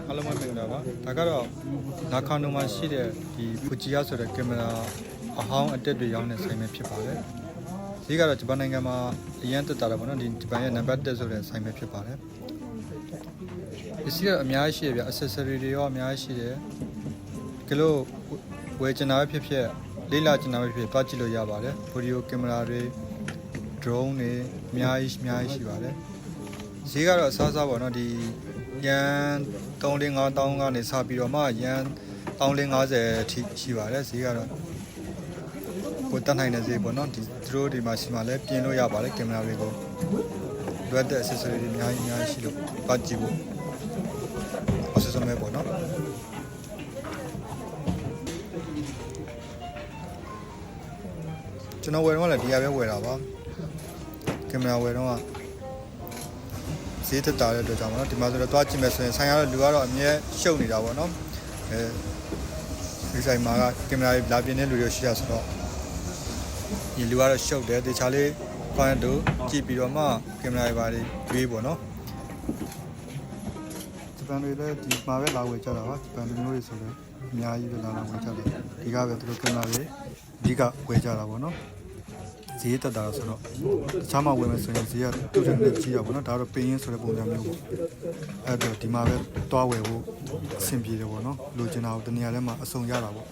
အားလုံးမင်္ဂလာပါဒါကတော့နာခါနိုမှာရှိတဲ့ဒီဖူဂျီယာဆိုတဲ့ကင်မရာအဟောင်းအတက်တွေရောင်းတဲ့ဆိုင်ပဲဖြစ်ပါတယ်ဈေးကတော့ဂျပန်နိုင်ငံမှာအရင်တက်တာတော့ဗောနော်ဒီဂျပန်ရဲ့နံပါတ်1ဆိုတဲ့ဆိုင်ပဲဖြစ်ပါတယ်ပစ္စည်းကတော့အများကြီးရှိတယ်ဗျ accessory တွေရောအများကြီးရှိတယ်ကလို့ဝယ်ချင်တာပဲဖြစ်ဖြစ်လေးလာချင်တာပဲဖြစ်ဖြစ်တွားကြည့်လို့ရပါတယ်ဗီဒီယိုကင်မရာတွေ drone တွေအများကြီးရှိပါတယ်ဈေးကတော့အစားစားပေါ့နော်ဒီရန်3-5တောင်းကနေစပြီးတော့မှရန်350အထိရှိပါတယ်ဈေးကတော့ကိုတက်နိုင်တဲ့ဈေးပေါ့နော်ဒီသူတို့ဒီမှာရှိမှလည်းပြင်လို့ရပါတယ်ကင်မရာတွေကိုလွတ်တဲ့ accessory တွေအများကြီးရှိလို့ပတ်ကြည့်ဖို့အဆစမဲပေါ့နော်ကျွန်တော်ဝယ်တော့လည်းဒီရပဲဝယ်တာပါကင်မရာဝယ်တော့ဈေးတက်တာတဲ့အတွက်ကြောင့်ပေါ့နော်ဒီမှာဆိုတော့တွားကြည့်မယ်ဆိုရင်ဆိုင်ရတော့လူကတော့အမြဲရှုပ်နေတာပေါ့နော်ဒီဆိုင်မှာကကင်မရာလာပြင်းတဲ့လူတွေရှိရဆိုတော့ဒီလူကတော့ရှုပ်တယ်တခြားလေးဖန်တို့ကြည့်ပြီးတော့မှကင်မရာတွေပါရွေးပေါ့နော်ဂျပန်တွေလည်းဒီမှာပဲလာဝယ်ကြတာပါဂျပန်လူမျိုးတွေဆိုတော့အများကြီးပဲလာဝယ်ကြတယ်ဒီကပဲသူတို့ကင်မရာတွေအဓိကဝယ်ကြတာပေါ့နော်ဈေးတက်တာဆိုတော့တခြားမှာဝယ်မယ်ဆိုရင်ဈေးကတူတူနဲ့ကြီးတာပေါ့နော်ဒါတော့ပင်းရင်းဆိုတဲ့ပုံစံမျိုးပေါ့အဲ့တော့ဒီမှာပဲတွားဝယ်ဖို့အဆင်ပြေတယ်ပေါ့နော်လိုချင်တာကိုတနေရာထဲမှာအစုံရတာပေါ့